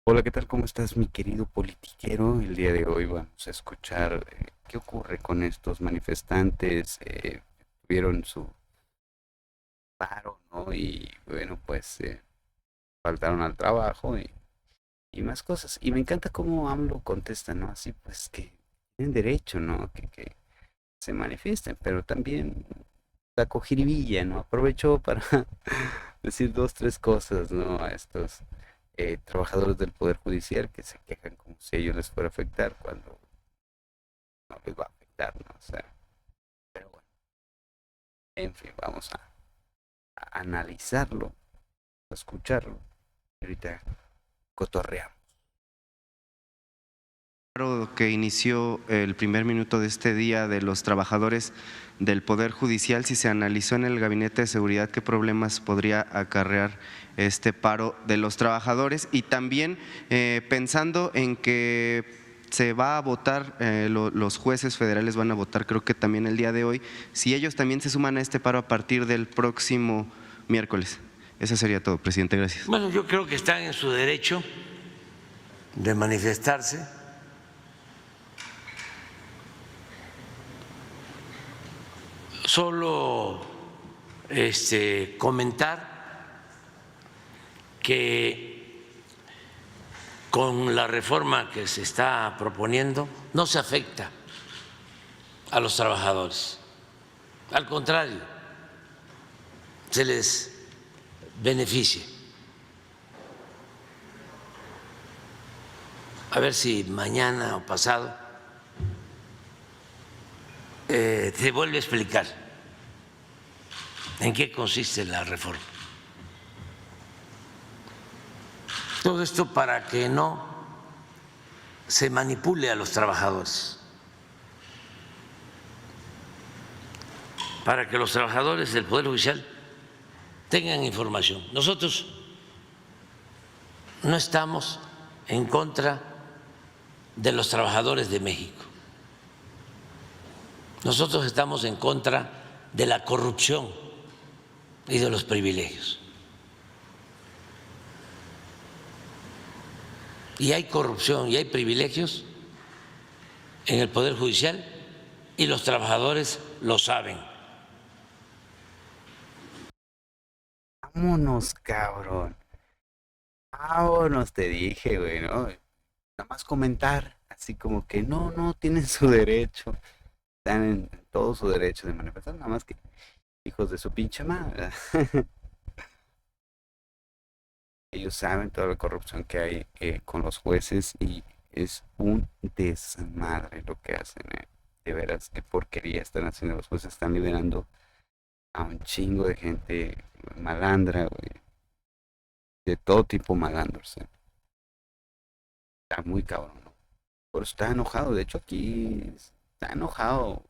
Hola, ¿qué tal? ¿Cómo estás, mi querido politiquero? El día de hoy vamos a escuchar qué ocurre con estos manifestantes. Tuvieron su paro, ¿no? Y bueno, pues faltaron al trabajo y más cosas. Y me encanta cómo AMLO contesta, ¿no? Así pues que tienen derecho, ¿no? Que se manifiesten, pero también sacó jiribilla, ¿no? Aprovechó para decir dos, tres cosas, ¿no? A estos trabajadores del Poder Judicial que se quejan como si a ellos les fuera a afectar cuando no les va a afectar, ¿no? O sea, pero bueno, en fin, vamos a analizarlo, a escucharlo. Ahorita cotorreamos. Que inició el primer minuto de este día de los trabajadores del Poder Judicial, si se analizó en el Gabinete de Seguridad qué problemas podría acarrear este paro de los trabajadores y también pensando en que se va a votar, los jueces federales van a votar creo que también el día de hoy, si ellos también se suman a este paro a partir del próximo miércoles. Eso sería todo, presidente, gracias. Bueno, yo creo que están en su derecho de manifestarse. Solo comentar que con la reforma que se está proponiendo no se afecta a los trabajadores, al contrario, se les beneficia. A ver si mañana o pasado se vuelve a explicar en qué consiste la reforma. Todo esto para que no se manipule a los trabajadores, para que los trabajadores del Poder Judicial tengan información. Nosotros no estamos en contra de los trabajadores de México. Nosotros estamos en contra de la corrupción y de los privilegios. Y hay corrupción y hay privilegios en el Poder Judicial y los trabajadores lo saben. Vámonos, cabrón. Vámonos, te dije, güey, ¿no? Nada más comentar, así como que no, no, tienen su derecho. Están en todo su derecho de manifestar, nada más que hijos de su pinche madre. Ellos saben toda la corrupción que hay con los jueces y es un desmadre lo que hacen. De veras, qué porquería están haciendo los jueces. Están liberando a un chingo de gente malandra, güey. De todo tipo malandros. Está muy cabrón, ¿no? Pero está enojado. De hecho, aquí está enojado.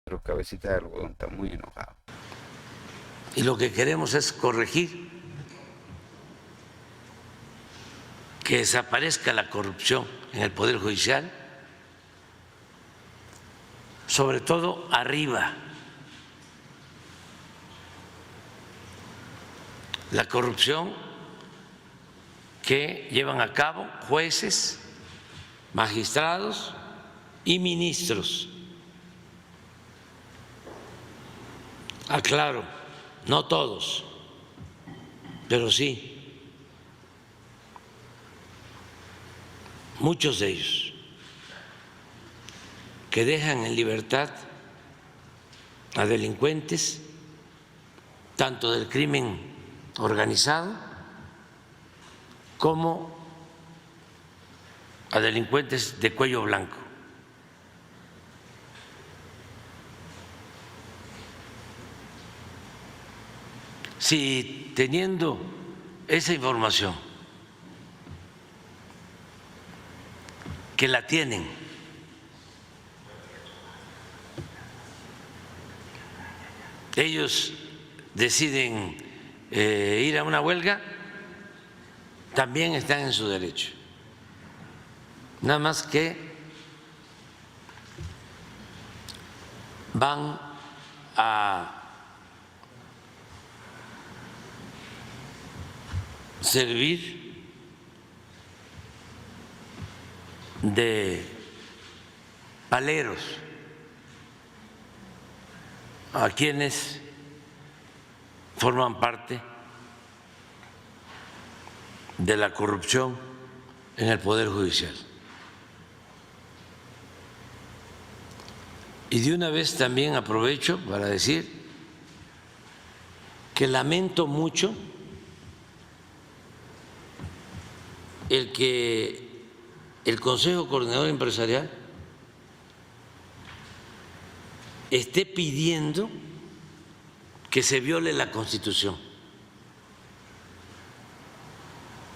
Pero cabecita de algodón está muy enojado. Y lo que queremos es corregir, que desaparezca la corrupción en el Poder Judicial, sobre todo arriba. La corrupción que llevan a cabo jueces, magistrados y ministros. Aclaro, no todos, pero sí muchos de ellos, que dejan en libertad a delincuentes, tanto del crimen organizado como a delincuentes de cuello blanco. Si teniendo esa información, que la tienen, ellos deciden ir a una huelga, también están en su derecho. Nada más que van a servir de paleros, a quienes forman parte de la corrupción en el Poder Judicial. Y de una vez también aprovecho para decir que lamento mucho el que el Consejo Coordinador Empresarial esté pidiendo que se viole la Constitución.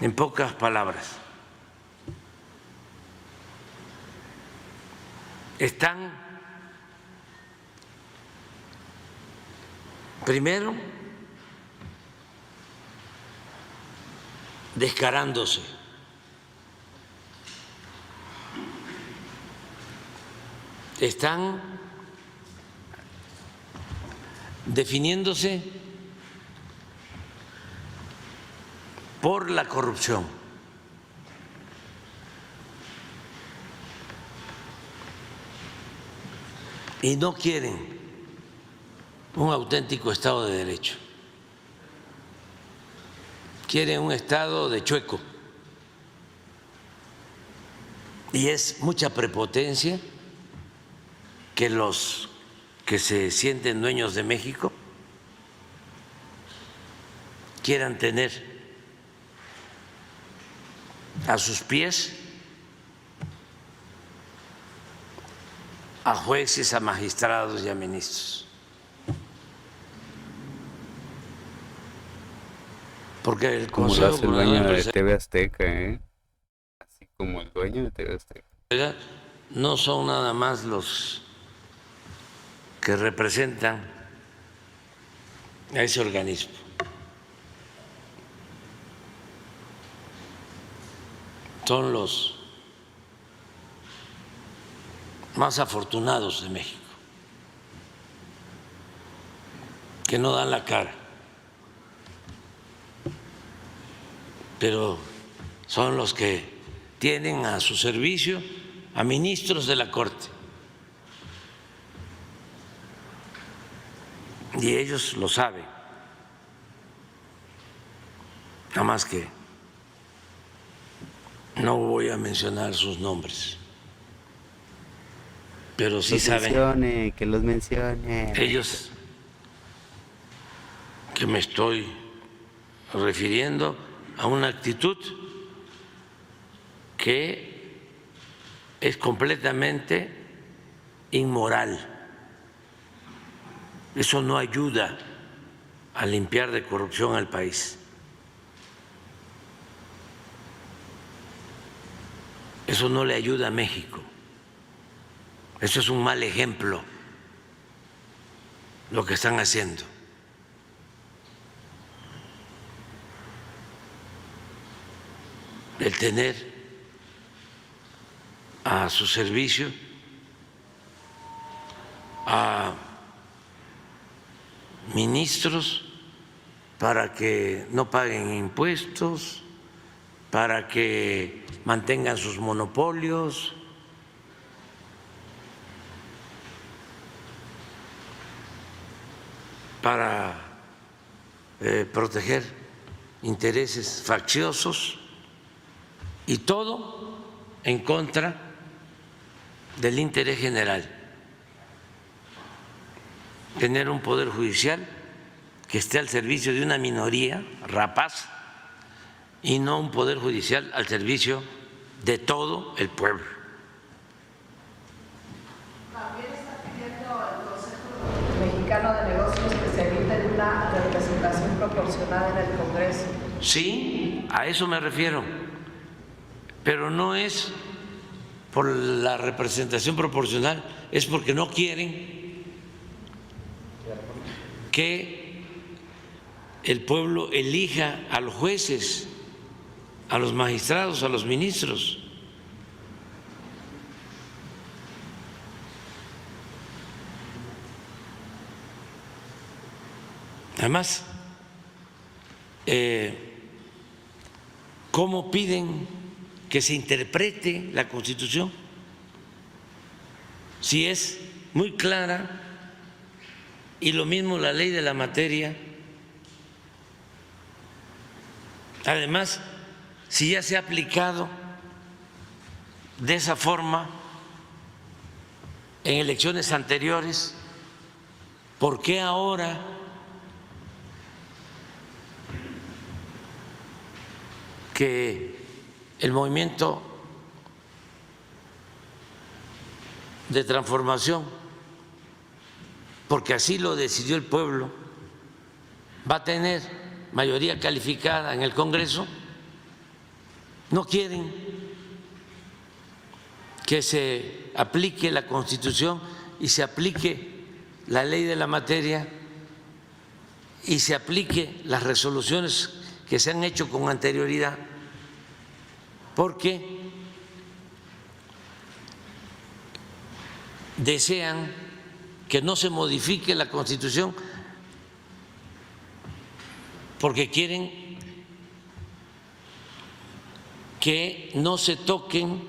En pocas palabras, están primero descarándose, están definiéndose por la corrupción. Y no quieren un auténtico Estado de Derecho. Quieren un Estado de chueco. Y es mucha prepotencia que los que se sienten dueños de México quieran tener a sus pies a jueces, a magistrados y a ministros. Porque el Como lo Consejo hace el Coordinador dueño de Empresarial TV Azteca, ¿eh? Así como el dueño de TV Azteca. no son nada más los que representan a ese organismo. Son los más afortunados de México, que no dan la cara, pero son los que tienen a su servicio a ministros de la Corte. Y ellos lo saben, nada más que no voy a mencionar sus nombres, pero sí saben Que los mencione. ellos que me estoy refiriendo a una actitud que es completamente inmoral. Eso no ayuda a limpiar de corrupción al país. Eso no le ayuda a México. Eso es un mal ejemplo lo que están haciendo. El tener a su servicio a ministros para que no paguen impuestos, para que mantengan sus monopolios, para proteger intereses facciosos, y todo en contra del interés general. Tener un poder judicial que esté al servicio de una minoría rapaz y no un poder judicial al servicio de todo el pueblo. También está pidiendo al Consejo Mexicano de Negocios que se evite una representación proporcional en el Congreso. Sí, a eso me refiero, pero no es por la representación proporcional, es porque no quieren que el pueblo elija a los jueces, a los magistrados, a los ministros. Además, ¿cómo piden que se interprete la Constitución. Si es muy clara, y lo mismo la ley de la materia. Además, si ya se ha aplicado de esa forma en elecciones anteriores, ¿por qué ahora que el movimiento de transformación, porque así lo decidió el pueblo, va a tener mayoría calificada en el Congreso, no quieren que se aplique la Constitución y se aplique la ley de la materia y se aplique las resoluciones que se han hecho con anterioridad, porque desean que no se modifique la Constitución, porque quieren que no se toquen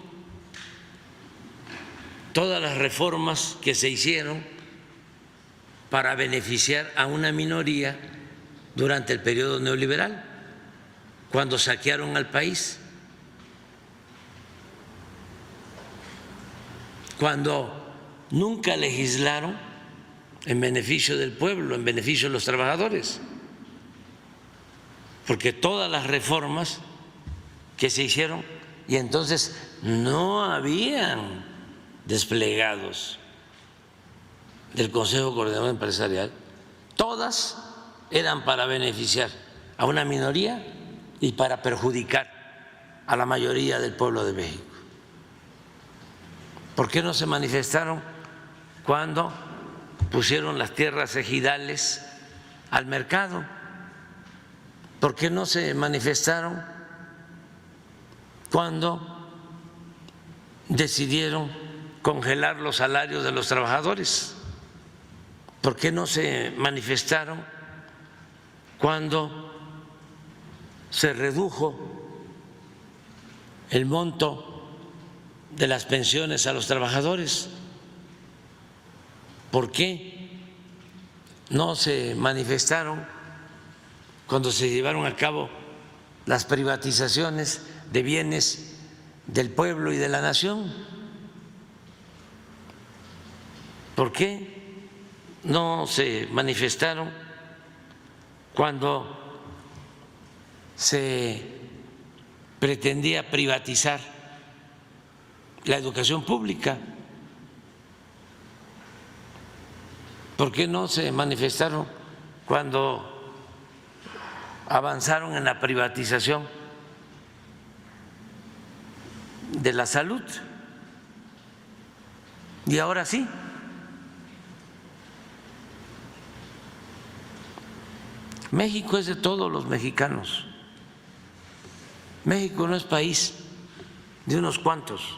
todas las reformas que se hicieron para beneficiar a una minoría durante el periodo neoliberal, cuando saquearon al país, cuando nunca legislaron en beneficio del pueblo, en beneficio de los trabajadores, porque todas las reformas que se hicieron, y entonces no habían desplegados del Consejo Coordinador Empresarial, todas eran para beneficiar a una minoría y para perjudicar a la mayoría del pueblo de México. ¿Por qué no se manifestaron cuando pusieron las tierras ejidales al mercado? ¿Por qué no se manifestaron cuando decidieron congelar los salarios de los trabajadores? ¿Por qué no se manifestaron cuando se redujo el monto de las pensiones a los trabajadores? ¿Por qué no se manifestaron cuando se llevaron a cabo las privatizaciones de bienes del pueblo y de la nación? ¿Por qué no se manifestaron cuando se pretendía privatizar la educación pública? ¿Por qué no se manifestaron cuando avanzaron en la privatización de la salud? Y ahora sí. México es de todos los mexicanos. México no es país de unos cuantos.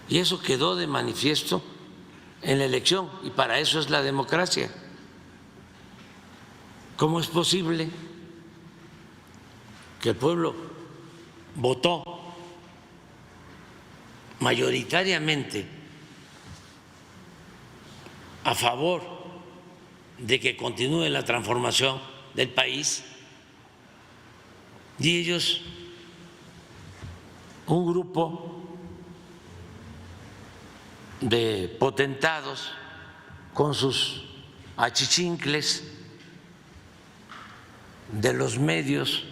Y eso quedó de manifiesto en la elección, y para eso es la democracia. ¿Cómo es posible que el pueblo votó mayoritariamente a favor de que continúe la transformación del país, y ellos, un grupo de potentados con sus achichincles de los medios,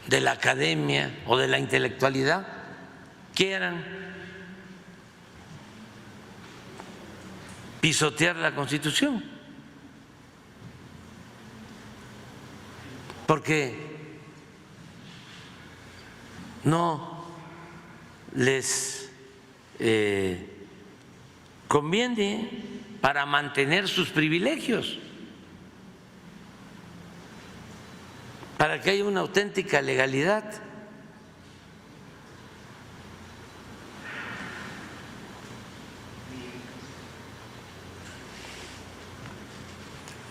de la academia o de la intelectualidad, quieran pisotear la Constitución? Porque no les conviene para mantener sus privilegios, para que haya una auténtica legalidad.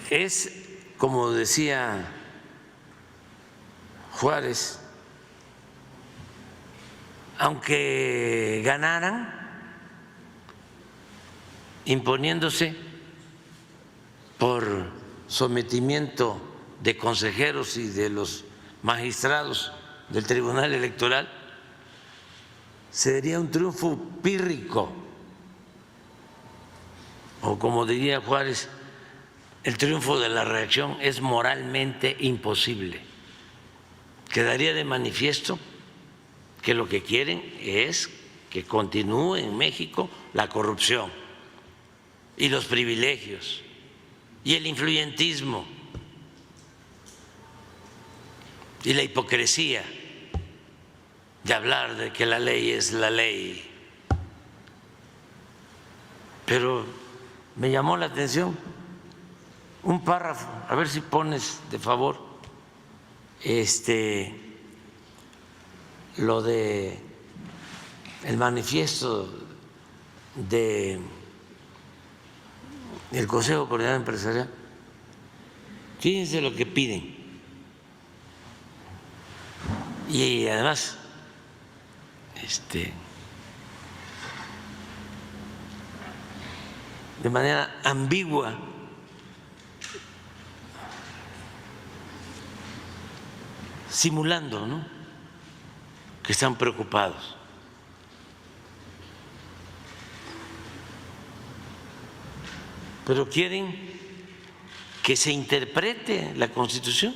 Es, como decía Juárez, aunque ganaran imponiéndose por sometimiento de consejeros y de los magistrados del Tribunal Electoral, sería un triunfo pírrico, o como diría Juárez, el triunfo de la reacción es moralmente imposible. Quedaría de manifiesto que lo que quieren es que continúe en México la corrupción y los privilegios y el influyentismo y la hipocresía de hablar de que la ley es la ley. Pero me llamó la atención un párrafo, a ver si pones de favor lo de el manifiesto de el Consejo Coordinador Empresarial. Fíjense lo que piden. Y además de manera ambigua, simulando, ¿no?, que están preocupados. Pero quieren que se interprete la Constitución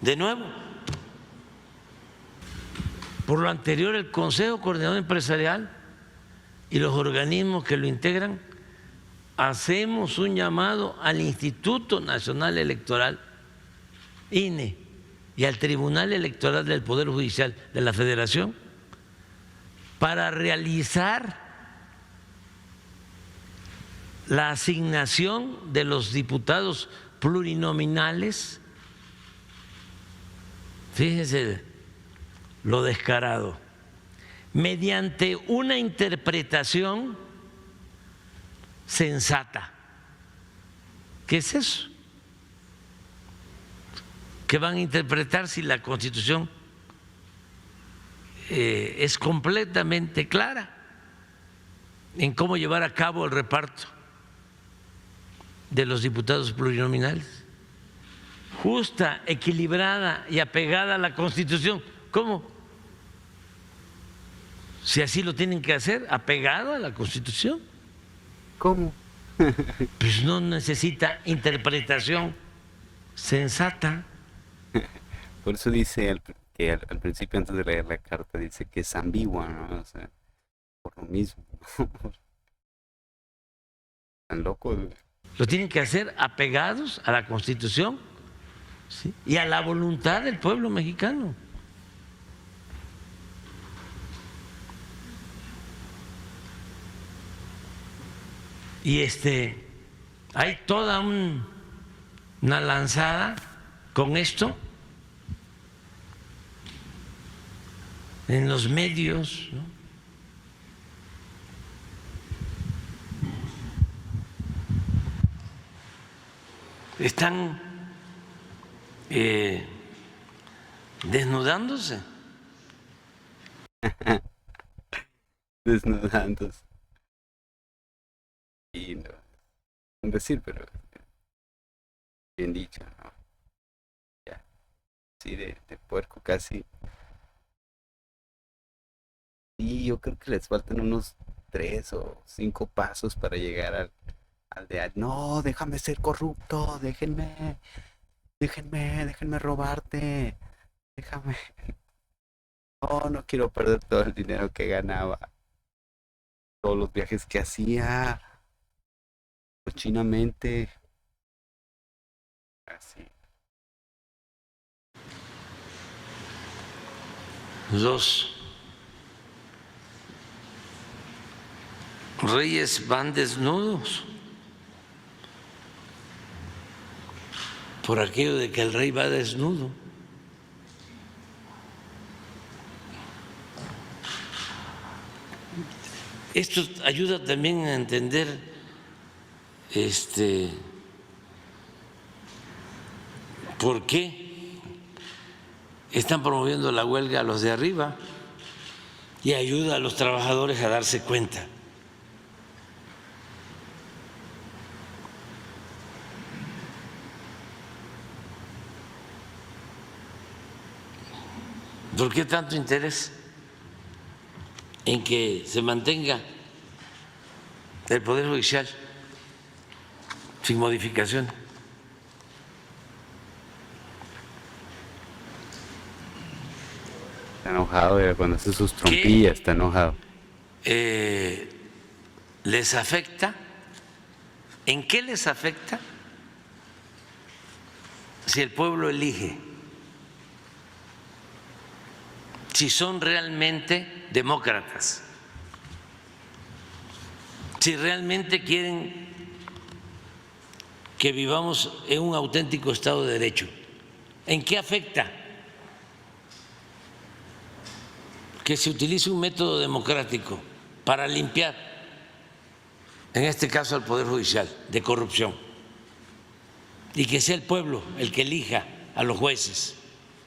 de nuevo. Por lo anterior, el Consejo Coordinador Empresarial y los organismos que lo integran hacemos un llamado al Instituto Nacional Electoral, INE, y al Tribunal Electoral del Poder Judicial de la Federación para realizar la asignación de los diputados plurinominales. Fíjense lo descarado, mediante una interpretación sensata. ¿Qué es eso? ¿Qué van a interpretar si la Constitución es completamente clara en cómo llevar a cabo el reparto de los diputados plurinominales? Justa, equilibrada y apegada a la Constitución. ¿Cómo? Si así lo tienen que hacer, apegado a la Constitución. ¿Cómo? Pues no necesita interpretación sensata. Por eso dice que al principio, antes de leer la carta, dice que es ambigua, ¿no? O sea, por lo mismo. Tan locos. Lo tienen que hacer apegados a la Constitución, ¿sí?, y a la voluntad del pueblo mexicano. Y hay toda una lanzada con esto en los medios, ¿no? Están desnudándose. Desnudándose. Y no, un decir, pero bien dicho, ¿no? Ya, sí, de puerco casi. Y yo creo que les faltan unos 3 o 5 pasos para llegar al de, no, déjame ser corrupto, déjenme robarte, déjame. No quiero perder todo el dinero que ganaba, todos los viajes que hacía, cochinamente, así. Los reyes van desnudos por aquello de que el rey va desnudo. Esto ayuda también a entender por qué están promoviendo la huelga a los de arriba y ayuda a los trabajadores a darse cuenta. ¿Por qué tanto interés en que se mantenga el Poder Judicial sin modificación? Está enojado, cuando hace sus trompillas está enojado. ¿Les afecta? ¿En qué les afecta si el pueblo elige? Si son realmente demócratas, si realmente quieren que vivamos en un auténtico Estado de Derecho, ¿en qué afecta que se utilice un método democrático para limpiar, en este caso al Poder Judicial, de corrupción, y que sea el pueblo el que elija a los jueces,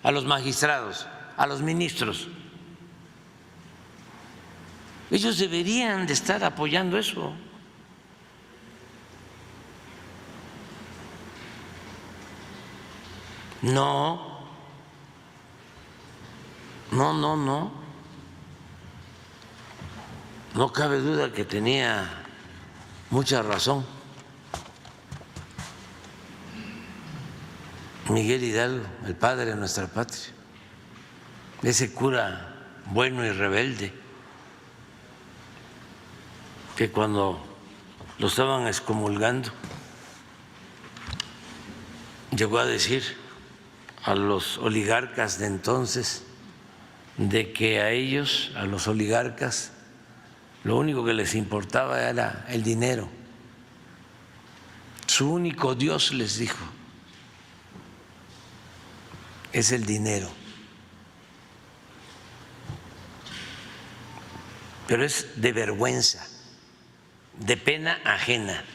a los magistrados, a los ministros? Ellos deberían de estar apoyando eso. No, no cabe duda que tenía mucha razón Miguel Hidalgo, el padre de nuestra patria, ese cura bueno y rebelde que cuando lo estaban excomulgando llegó a decir a los oligarcas de entonces de que a ellos, a los oligarcas, lo único que les importaba era el dinero. Su único Dios, les dijo, es el dinero. Pero es de vergüenza, de pena ajena.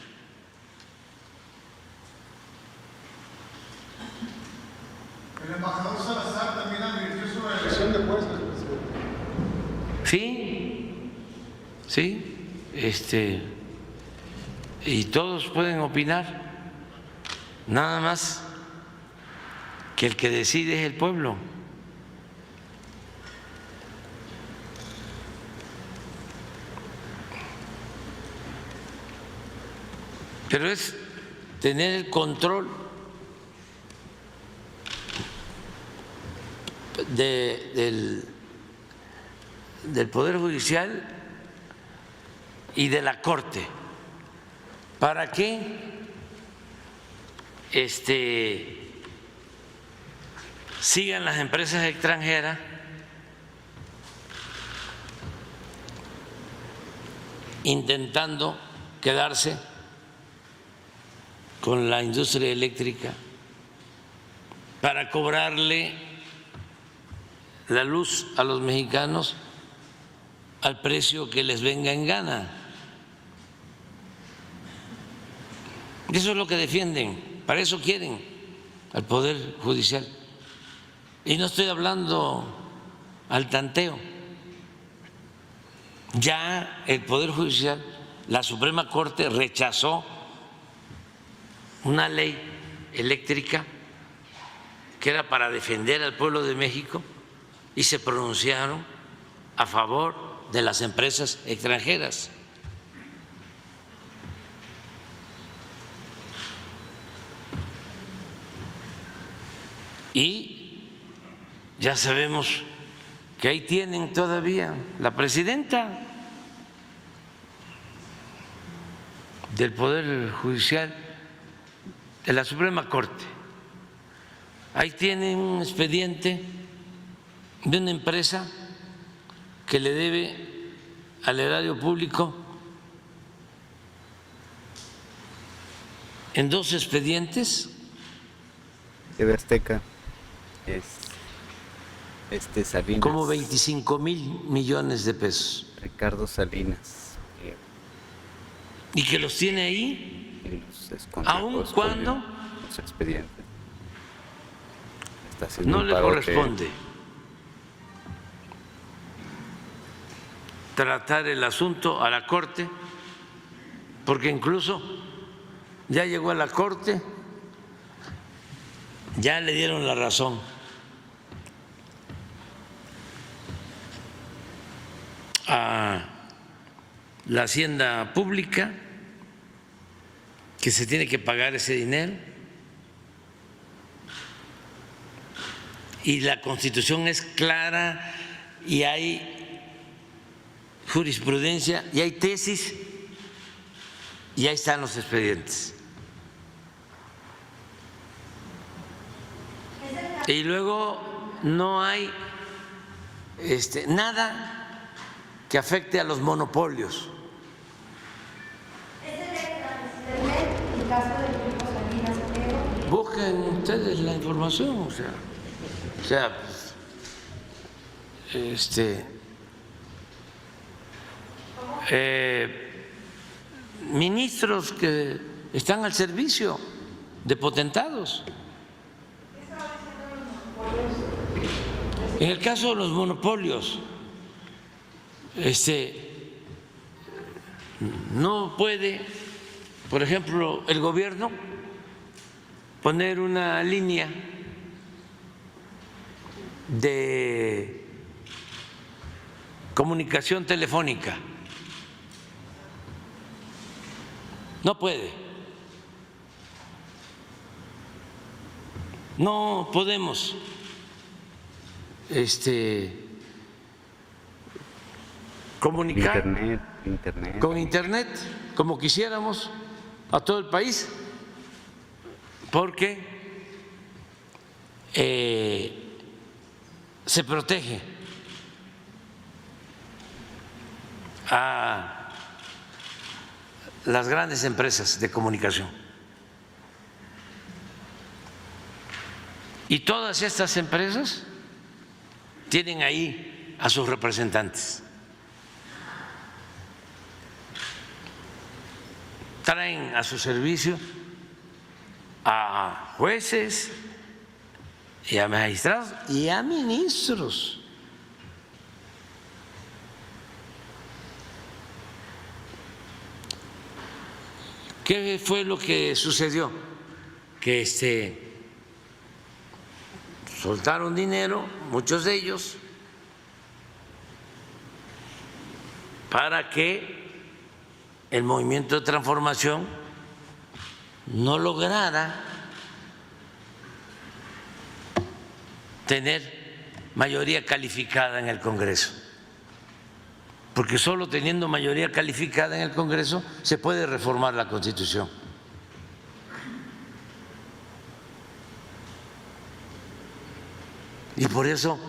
El embajador Salazar también advirtió sobre la elección de jueces, presidente. Sí, y todos pueden opinar, nada más que el que decide es el pueblo. Pero es tener el control del Poder Judicial y de la Corte para que sigan las empresas extranjeras intentando quedarse con la industria eléctrica para cobrarle la luz a los mexicanos al precio que les venga en gana. Eso es lo que defienden, para eso quieren al Poder Judicial. Y no estoy hablando al tanteo. Ya el Poder Judicial, la Suprema Corte rechazó una ley eléctrica que era para defender al pueblo de México y se pronunciaron a favor de las empresas extranjeras. Y ya sabemos que ahí tienen todavía la presidenta del Poder Judicial, de la Suprema Corte. Ahí tienen un expediente de una empresa que le debe al erario público en 2 expedientes. TV Azteca es Salinas. Como 25,000 millones de pesos. Ricardo Salinas. Y que los tiene ahí, Y los aun cuando los expedientes. está haciendo no un le parote. corresponde tratar el asunto a la Corte, porque incluso ya llegó a la Corte, ya le dieron la razón a la Hacienda Pública, que se tiene que pagar ese dinero, y la Constitución es clara y hay jurisprudencia y hay tesis y ahí están los expedientes. Y luego no hay nada que afecte a los monopolios. En caso del grupo Salinas Pliego, Busquen ustedes la información, o sea, ministros que están al servicio de potentados. En el caso de los monopolios, no puede, por ejemplo, el gobierno poner una línea de comunicación telefónica. No puede. No podemos comunicar Internet. con Internet como quisiéramos a todo el país, porque se protege a las grandes empresas de comunicación. Y todas estas empresas tienen ahí a sus representantes. Traen a su servicio a jueces y a magistrados y a ministros. ¿Qué fue lo que sucedió? Que soltaron dinero, muchos de ellos, para que el movimiento de transformación no lograra tener mayoría calificada en el Congreso, porque solo teniendo mayoría calificada en el Congreso se puede reformar la Constitución. Y por eso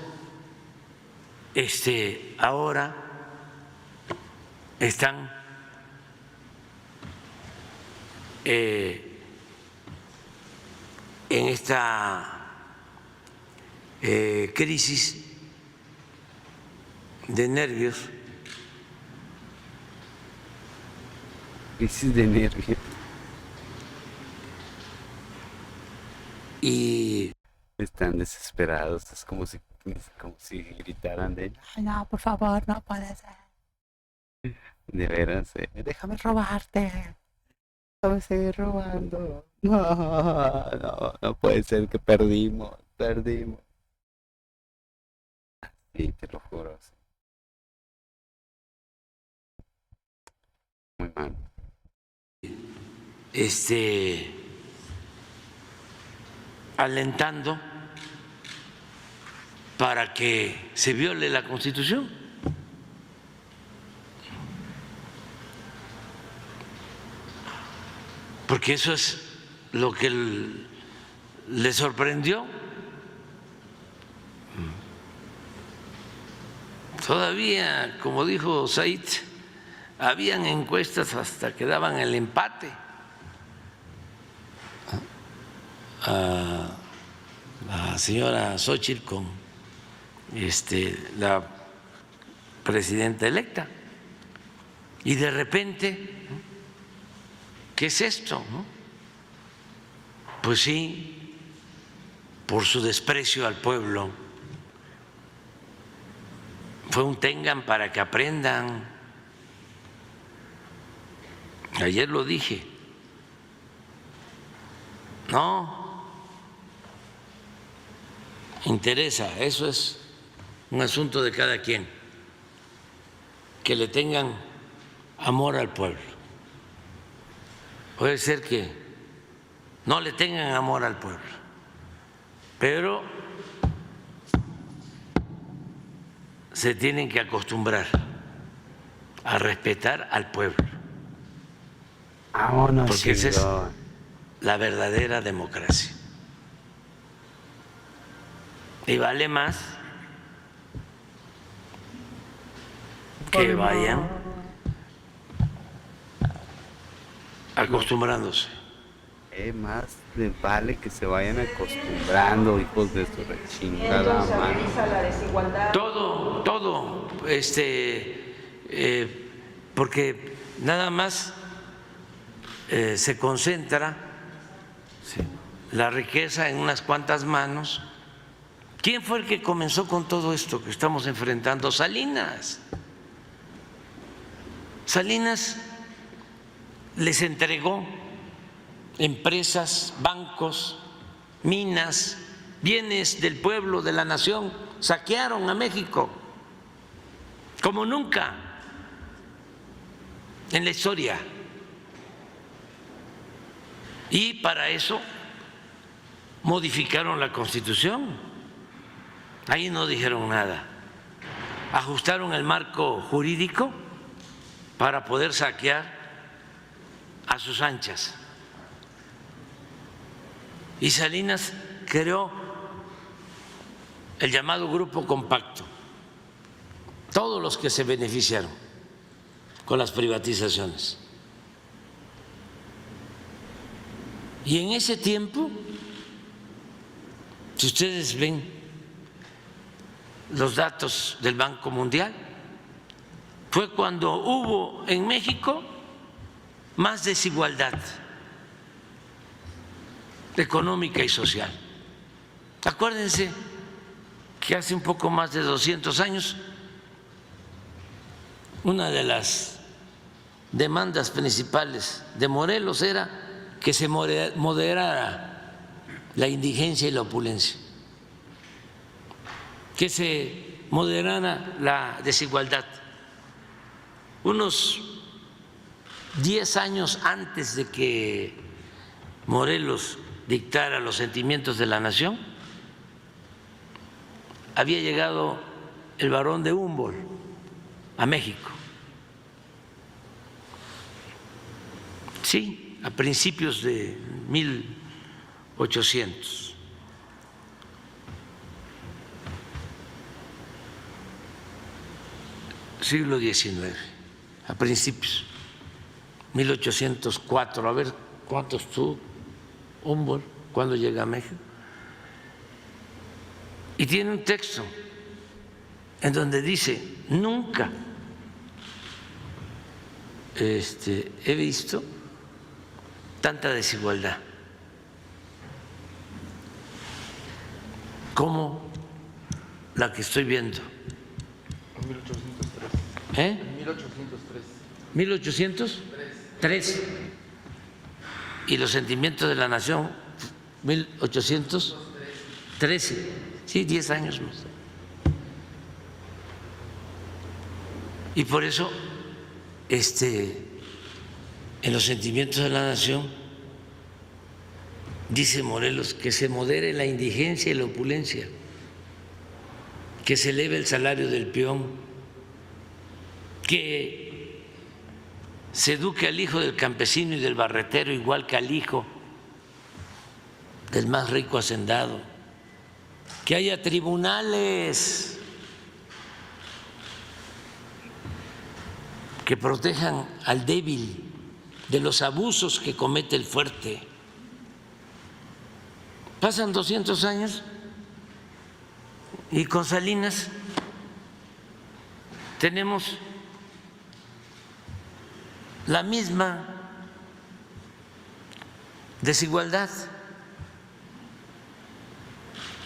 ahora están en esta crisis de nervios. Crisis de nervios. Y Están desesperados, es como si gritaran de, ay no, por favor, no puede ser. De veras, déjame robarte. Déjame seguir robando. No puede ser que perdimos. Sí, te lo juro. Sí. Muy mal. Alentando para que se viole la Constitución. Porque eso es lo que le sorprendió. Todavía, como dijo Said, habían encuestas hasta que daban el empate a la señora Xóchitl con la presidenta electa. Y de repente, ¿qué es esto? Pues sí, por su desprecio al pueblo. Fue un tengan para que aprendan. Ayer lo dije. No interesa, eso es un asunto de cada quien, que le tengan amor al pueblo. Puede ser que no le tengan amor al pueblo, pero se tienen que acostumbrar a respetar al pueblo, Vámonos, porque esa es chingón. la verdadera democracia. Y vale más que vayan acostumbrándose. Más les vale que se vayan acostumbrando, hijos de su rechingada Entonces se madre. agudiza la desigualdad. Todo, porque nada más se concentra la riqueza en unas cuantas manos. ¿Quién fue el que comenzó con todo esto que estamos enfrentando? Salinas. Salinas les entregó empresas, bancos, minas, bienes del pueblo, de la nación, saquearon a México como nunca en la historia. Y para eso modificaron la Constitución. Ahí no dijeron nada. Ajustaron el marco jurídico para poder saquear a sus anchas. Y Salinas creó el llamado Grupo Compacto, todos los que se beneficiaron con las privatizaciones. Y en ese tiempo, si ustedes ven los datos del Banco Mundial, fue cuando hubo en México más desigualdad económica y social. Acuérdense que hace un poco más de 200 años una de las demandas principales de Morelos era que se moderara la indigencia y la opulencia, que se moderara la desigualdad. Unos 10 años antes de que Morelos dictara los sentimientos de la nación, había llegado el barón de Humboldt a México. Sí, a principios de 1800. Siglo XIX, a principios, 1804, a ver cuántos estuvo Humboldt cuando llega a México. Y tiene un texto en donde dice: nunca he visto tanta desigualdad como la que estoy viendo. 1803. 1803. Y los sentimientos de la nación, 1813. Sí, 10 años más. Y por eso, en los sentimientos de la nación, dice Morelos que se modere la indigencia y la opulencia, que se eleve el salario del peón, que se eduque al hijo del campesino y del barretero igual que al hijo del más rico hacendado, que haya tribunales que protejan al débil de los abusos que comete el fuerte. Pasan 200 años y con Salinas tenemos la misma desigualdad.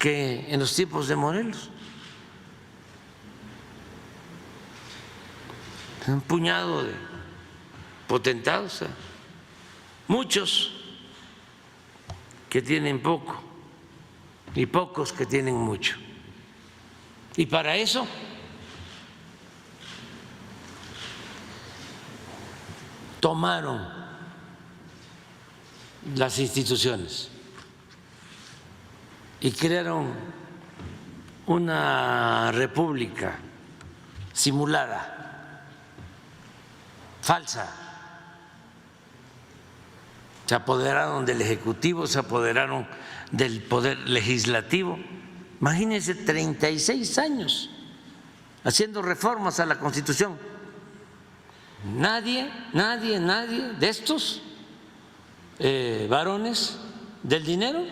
que en los tiempos de Morelos. Un puñado de potentados, muchos que tienen poco y pocos que tienen mucho. Y para eso tomaron las instituciones y crearon una república simulada, falsa. Se apoderaron del Ejecutivo, se apoderaron del Poder Legislativo. Imagínense, 36 años haciendo reformas a la Constitución. Nadie de estos varones del dinero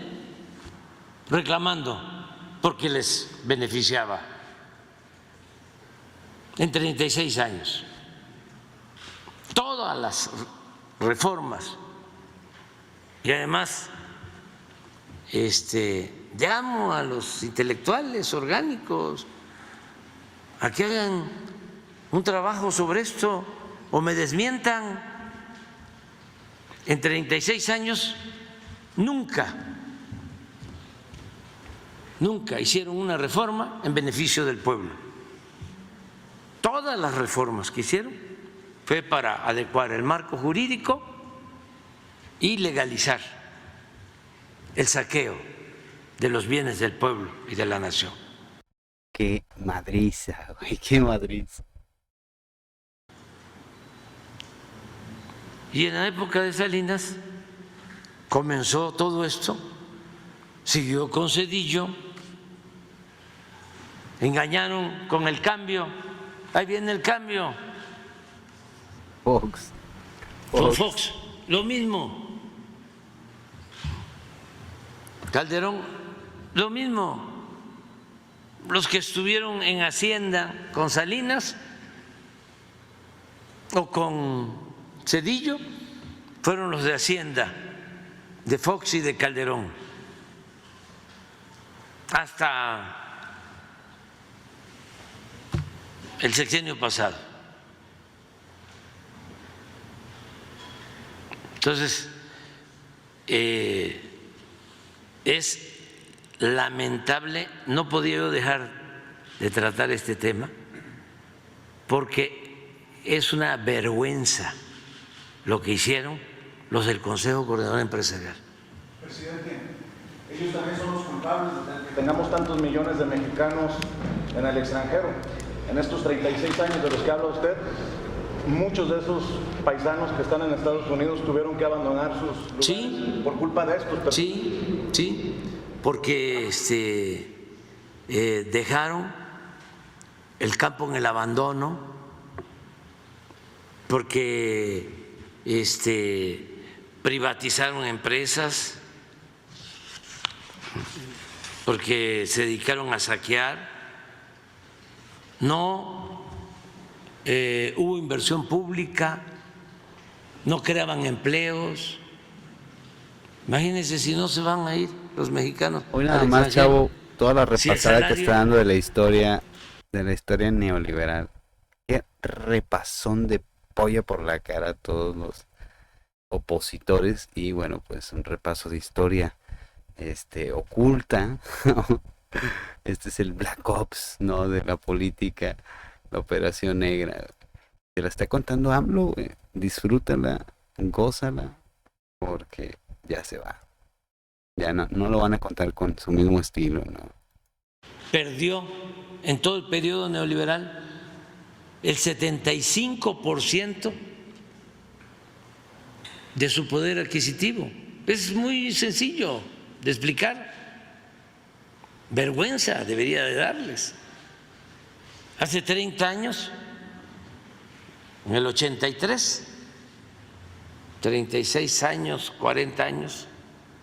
reclamando porque les beneficiaba en 36 años. Todas las reformas. Y además, llamo a los intelectuales orgánicos a que hagan un trabajo sobre esto o me desmientan. En 36 años nunca hicieron una reforma en beneficio del pueblo. Todas las reformas que hicieron fue para adecuar el marco jurídico y legalizar el saqueo de los bienes del pueblo y de la nación. Qué madriza, güey, qué madriza. Y en la época de Salinas comenzó todo esto, siguió con Zedillo, engañaron con el cambio, ahí viene el cambio. Fox. Fox, lo mismo. Calderón, lo mismo. Los que estuvieron en Hacienda con Salinas o con Zedillo fueron los de Hacienda, de Fox y de Calderón, hasta el sexenio pasado. Entonces, es lamentable, no podía yo dejar de tratar este tema porque es una vergüenza lo que hicieron los del Consejo Coordinador Empresarial. Presidente, ellos también son los culpables de que tengamos tantos millones de mexicanos en el extranjero. En estos 36 años de los que habla usted, muchos de esos paisanos que están en Estados Unidos tuvieron que abandonar sus lugares. Sí, por culpa de estos. Sí, porque dejaron el campo en el abandono, porque privatizaron empresas, porque se dedicaron a saquear, no hubo inversión pública, no creaban empleos. Imagínense si no se van a ir los mexicanos. Hoy nada más, chavo, toda la repasada que está dando de la historia neoliberal. Qué repasón de polla por la cara a todos los opositores. Y bueno, pues un repaso de historia oculta. Este es el Black Ops, ¿no? De la política, la operación negra. Te la está contando AMLO, güey. Disfrútala, gózala, porque ya se va. Ya no lo van a contar con su mismo estilo, ¿no? Perdió en todo el periodo neoliberal el 75% de su poder adquisitivo. Es muy sencillo de explicar. Vergüenza debería de darles. Hace 30 años, en el 83, 36 años, 40 años,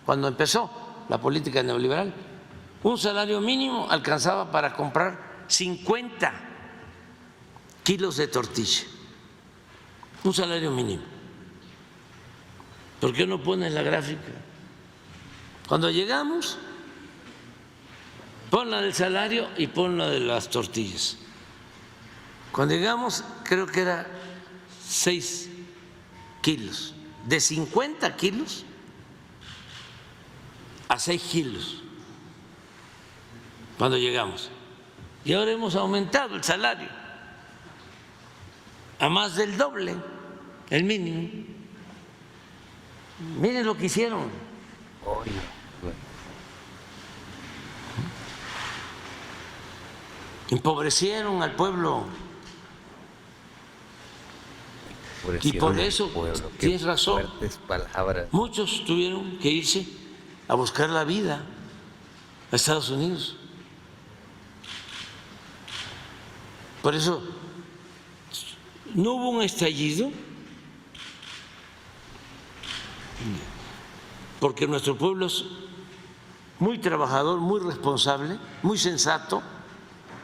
cuando empezó la política neoliberal, un salario mínimo alcanzaba para comprar 50 kilos de tortilla. Un salario mínimo. ¿Por qué no pones la gráfica? Cuando llegamos, Pon la del salario y pon la de las tortillas. Cuando llegamos, creo que era 6 kilos, de 50 kilos a 6 kilos cuando llegamos. Y ahora hemos aumentado el salario a más del doble, el mínimo. Miren lo que hicieron. Empobrecieron al pueblo. Y por eso, tienes razón, fuertes palabras. muchos tuvieron que irse a buscar la vida a Estados Unidos. Por eso no hubo un estallido, porque nuestro pueblo es muy trabajador, muy responsable, muy sensato,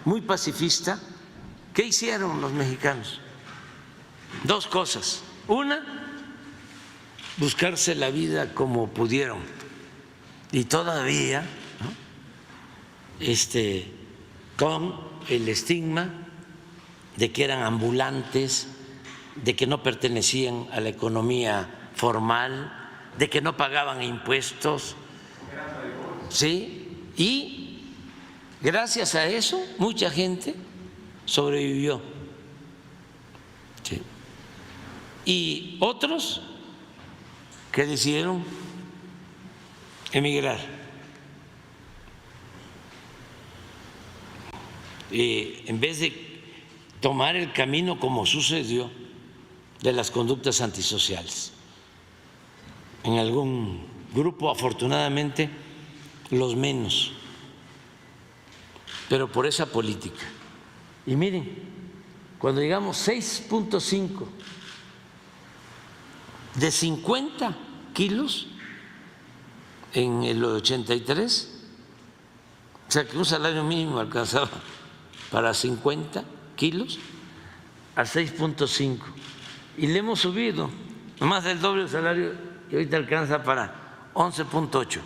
muy pacifista. ¿Qué hicieron los mexicanos? 2 cosas. Una, buscarse la vida como pudieron. Y todavía, ¿no?, con el estigma de que eran ambulantes, de que no pertenecían a la economía formal, de que no pagaban impuestos. Sí, y gracias a eso mucha gente sobrevivió. Sí. Y otros que decidieron emigrar. En vez de tomar el camino como sucedió de las conductas antisociales. En algún grupo, afortunadamente, los menos, pero por esa política. Y miren, cuando llegamos 6.5 de 50 kilos en el 83, o sea que un salario mínimo alcanzaba para 50 kilos a 6.5, y le hemos subido más del doble el salario y ahorita alcanza para 11.8.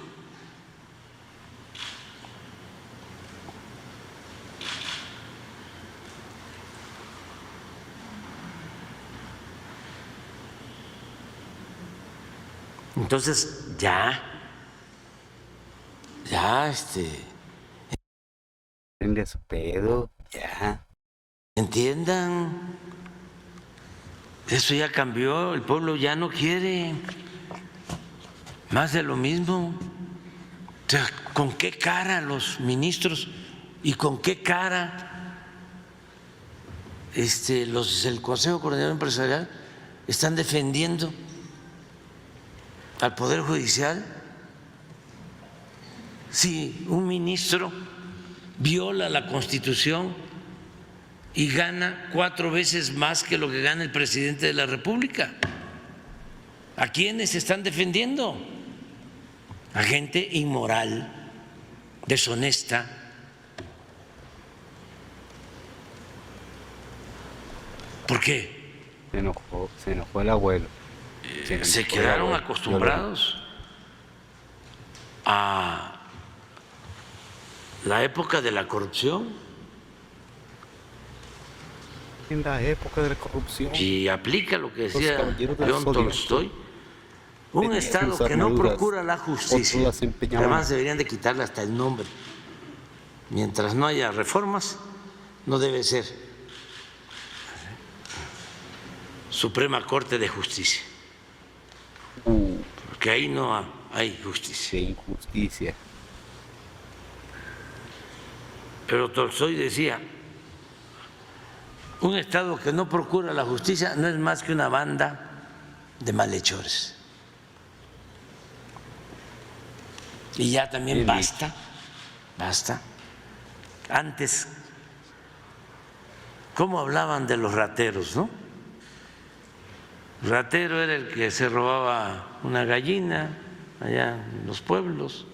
Entonces ya Prende a su pedo, ya. entiendan, eso ya cambió, el pueblo ya no quiere más de lo mismo. O sea, ¿con qué cara los ministros y con qué cara los del Consejo Coordinador Empresarial están defendiendo al Poder Judicial? Si un ministro viola la Constitución y gana 4 veces más que lo que gana el presidente de la República, ¿a quiénes están defendiendo? A gente inmoral, deshonesta. ¿Por qué? Se enojó el abuelo. Se quedaron acostumbrados a la época de la corrupción. En la época de la corrupción. Y aplica lo que Los decía caballeros del León Zodiaco Tolstoy: un tenían Estado sus que no armaduras, procura la otros justicia. las empeñaban. Además deberían de quitarle hasta el nombre. Mientras no haya reformas, no debe ser Suprema Corte de Justicia, porque ahí no hay justicia. De injusticia. Pero Tolstoy decía: un Estado que no procura la justicia no es más que una banda de malhechores. Y ya también Bien basta. Antes, ¿cómo hablaban de los rateros, no? Ratero era el que se robaba una gallina allá en los pueblos,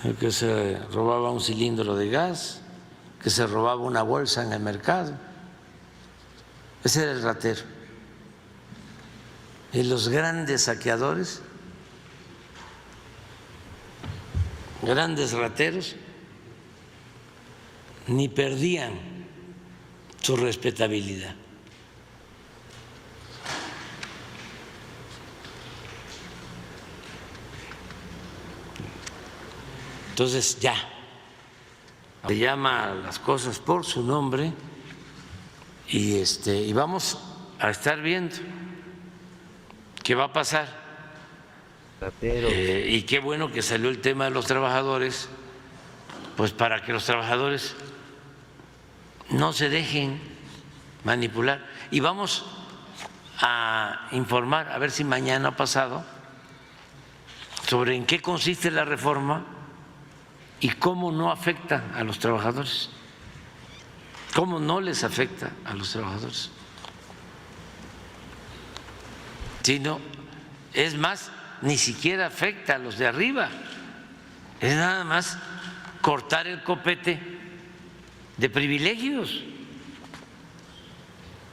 el que se robaba un cilindro de gas, que se robaba una bolsa en el mercado. Ese era el ratero. Y los grandes saqueadores, grandes rateros, ni perdían su respetabilidad. Entonces ya, se llama las cosas por su nombre y vamos a estar viendo qué va a pasar. Y qué bueno que salió el tema de los trabajadores, pues para que los trabajadores no se dejen manipular. Y vamos a informar, a ver si mañana o pasado, sobre en qué consiste la reforma y cómo no afecta a los trabajadores, cómo no les afecta a los trabajadores. Sino, es más, ni siquiera afecta a los de arriba, es nada más cortar el copete de privilegios,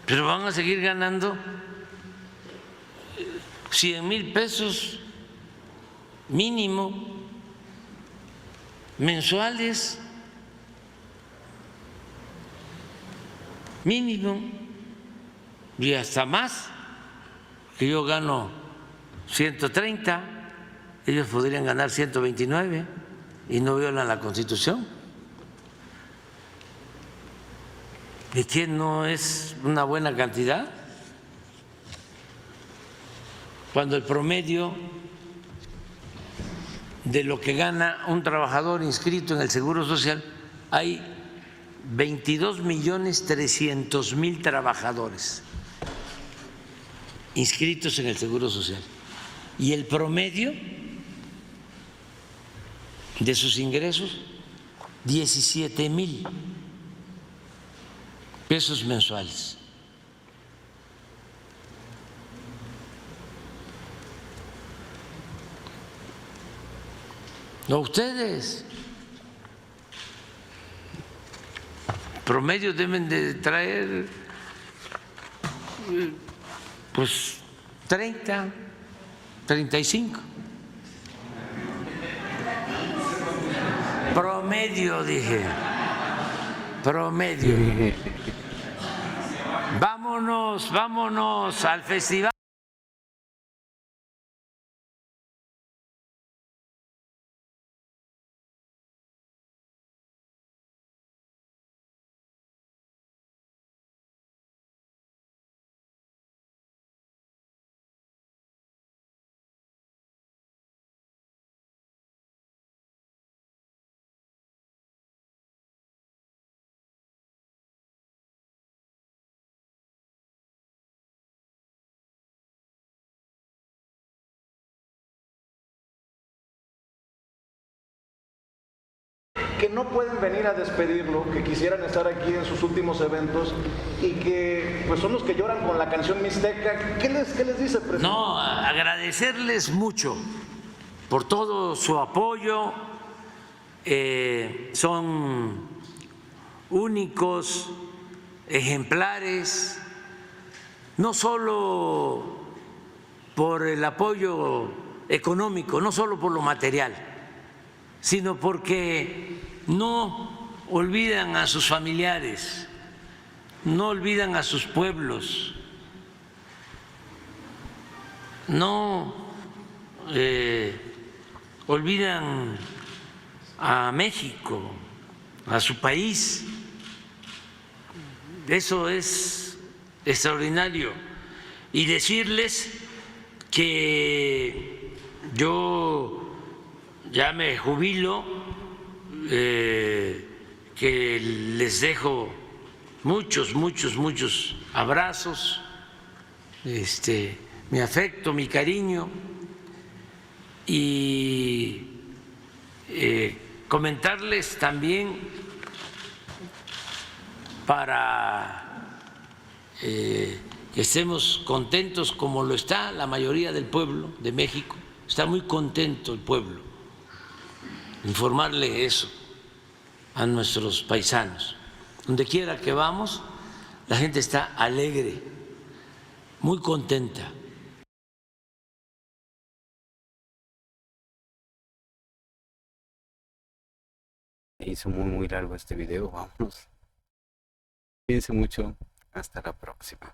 pero van a seguir ganando 100,000 pesos mínimo mensuales, mínimo, y hasta más, que yo gano 130, ellos podrían ganar 129 y no violan la Constitución. ¿Y qué no es una buena cantidad? Cuando el promedio de lo que gana un trabajador inscrito en el Seguro Social, hay 22,300,000 trabajadores inscritos en el Seguro Social. Y el promedio de sus ingresos, 17,000 pesos mensuales. No, ustedes promedio deben de traer pues 30, 35. Promedio, dije. Promedio. Vámonos, vámonos al festival. Que no pueden venir a despedirlo, que quisieran estar aquí en sus últimos eventos y que pues son los que lloran con la canción mixteca. ¿Qué les dice, presidente? No, agradecerles mucho por todo su apoyo. Son únicos, ejemplares, no solo por el apoyo económico, no solo por lo material, sino porque no olvidan a sus familiares, no olvidan a sus pueblos, no olvidan a México, a su país. Eso es extraordinario. Y decirles que yo ya me jubilo, que les dejo muchos abrazos, mi afecto, mi cariño, y comentarles también para que estemos contentos como lo está la mayoría del pueblo de México. Está muy contento el pueblo. Informarle eso a nuestros paisanos. Donde quiera que vamos, la gente está alegre, muy contenta. Se hizo muy largo este video. Vámonos. Cuídense mucho. Hasta la próxima.